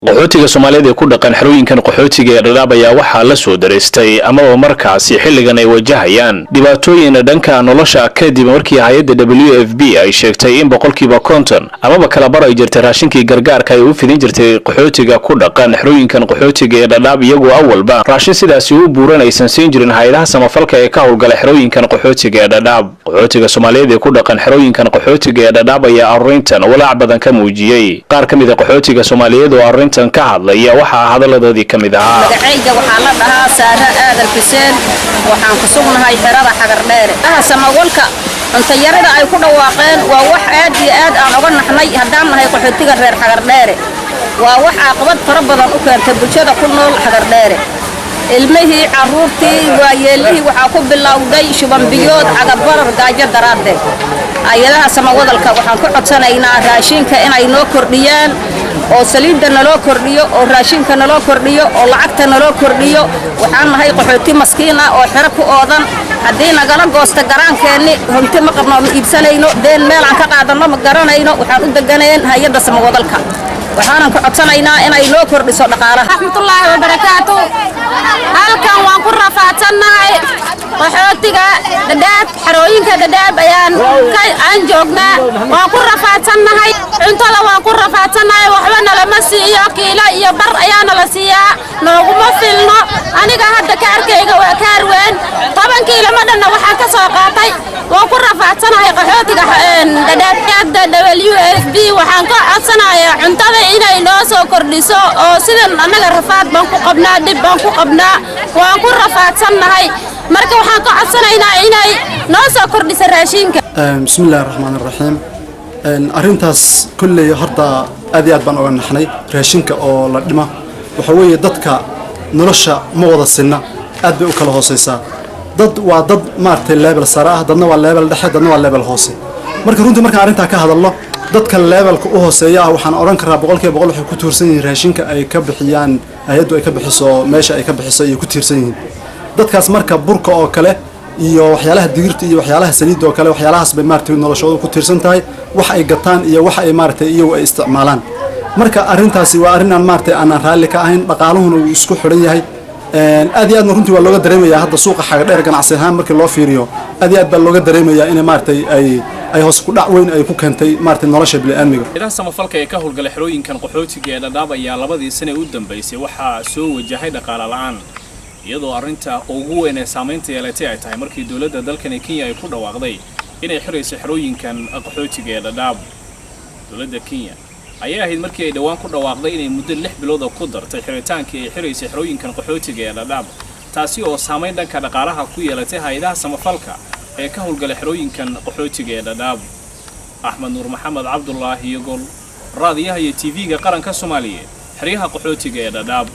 qaxootiga Soomaaliyeed ee ku dhaqan xerooyinkan qaxootiga ee Dadaab ayaa waxaa la soo dareystay ama markaasi xilligan ay wajahayaan dhibaatooyin dhanka nolosha kadib markii hay'adda WFP ay sheegtay in boqolkiiba 50 ama kala bar ay jirtay raashinkii gargaarka ay u fidin jirtay qaxootiga ku dhaqan xerooyinkan qaxootiga ee Dadaab iyagoo awalba raashin sidaasi u buuran aysan siin jirin hay'adaha samafalka ee ka howlgala xerooyinkan qaxootiga ee Dadaab. qaxootiga Soomaaliyeed ee ku dhaqan xerooyinkan qaxootiga ee Dadaab ayaa arrintan walaac badan ka muujiyay. qaar kamid ah qaxootiga Soomaaliyeed oo arrintan ka hadlaya waxa hadaladoodii kamid ahaa magacayga waxaa la dhahaa Saara Aadan Xuseen waxaan ku sugnahay xerada Xagardheere samawalka inta yarada ay ku dhawaaqeen waa wax aad iyo aad aan uga naxnay haddaan nahay qaxootiga reer Xagardheere waa wax caqabad fara badan u keentay bulshada ku nool Xagardheere ilmihii caruurtii waayeelihii waxaa ku bilowday shuban biyood cagabarar gaajo daraaddeed ayadaha samawadalka waxaan ku codsanaynaa raashinka inay noo kordhiyaan oo saliidda naloo kordhiyo oo raashinka naloo kordhiyo oo lacagta naloo kordhiyo waxaan nahay qaxooti maskiin ah oo xero ku oodan haddii nagala goosto garaankeenni runti ma qabno ma iibsanayno deen meel aan ka qaadanno ma garanayno waxaan u deganeen hay'adda samawadalka waxaan ku codsanaynaa inay noo kordhiso dhaqaalaha raxmatullaahi wa barakaatu halkan waan ku rafaadsanahay qaxootiga Dadaab xerooyinka Dadaab aan joognaa waan ku rafaadsanahay cuntada waan ku rafaadsanahay waxba nalama siiyo kiilo iyo bar ayaana la siiyaa nooguma filno aniga hadda kaarkayga waa kaar weyn 10 kiilo madana waxaan ka soo qaatay waan ku rafaadsanahay qaxootiga Dadaab WFP waxaan ka codsanayaa cuntada inay noo soo kordhiso oo sidan anaga rafaad baan ku qabnaa dib baan ku qabnaa waan ku rafaadsanahay marka waxaan ka codsanaynaa inay noo soo kordhiso raashinka bismillaahir rahmaanir rahiim arintaas kulli horta aad iyo aad baan uga naxnay raashinka oo la dhima waxa weeye dadka nolosha ma wada sinna aad bay u kala hooseysaa dad waa dad maartay level sare ah dadna waa level dhexe dadna waa level hoose marka runtii marka arinta ka hadalno dadka levelka u hooseeya waxaan oran karaa boqolkiiba boqol waxay ku tiirsan yihiin raashinka ay ka bixiyaan hay'addu ay ka bixiso meesha ay ka bixiso ay ku tiirsan yihiin dadkaas marka burka oo kale iyo waxyaalaha digirta iyo waxyaalaha saliidda oo kale waxyaalahaas bay maartay noloshooda ku tiirsan tahay wax ay gataan iyo wax ay maartay iyagu ay isticmaalaan marka arintaasi waa arin aan maartay aan raalli ka ahayn dhaqaaluhuna uu isku xiran yahay aad iyo aad runtii waa looga dareemayaa hadda suuqa Xagardheer ganacsi ahaan markii loo fiiriyo aad iyo aad baa looga dareemayaa in maartay ay hoos ku dhac weyn ay ku keentay maartay nolosha bini'aadmiga. Hay'adaha samafalka ee ka howlgala xerooyinkan qaxootiga ee Dadaab ayaa labadii sano u dambeysay waxaa soo wajahay dhaqaale la'aan iyadoo arrinta ugu weyn ee saameynta yeelatay ay tahay markii dawladda dalkan Kenya ay ku dhawaaqday inay xirayso xerooyinkan qaxootiga ee Dadaab. dawladda Kenya ayaa ahayd markii ay dhawaan ku dhawaaqday inay muddo 6 bilood ku dartay xiritaankii ay xiraysay xerooyinkan qaxootiga ee Dadaab taasi oo saameyn dhanka dhaqaalaha ku yeelatay hay'adaha samafalka ee ka howlgala xerooyinkan qaxootiga ee Dadaab. Axmed Nuur Maxamed Cabdullaahi Yogol raadiyaha iyo TV-ga qaranka Soomaaliyeed xeryaha qaxootiga ee Dadaab.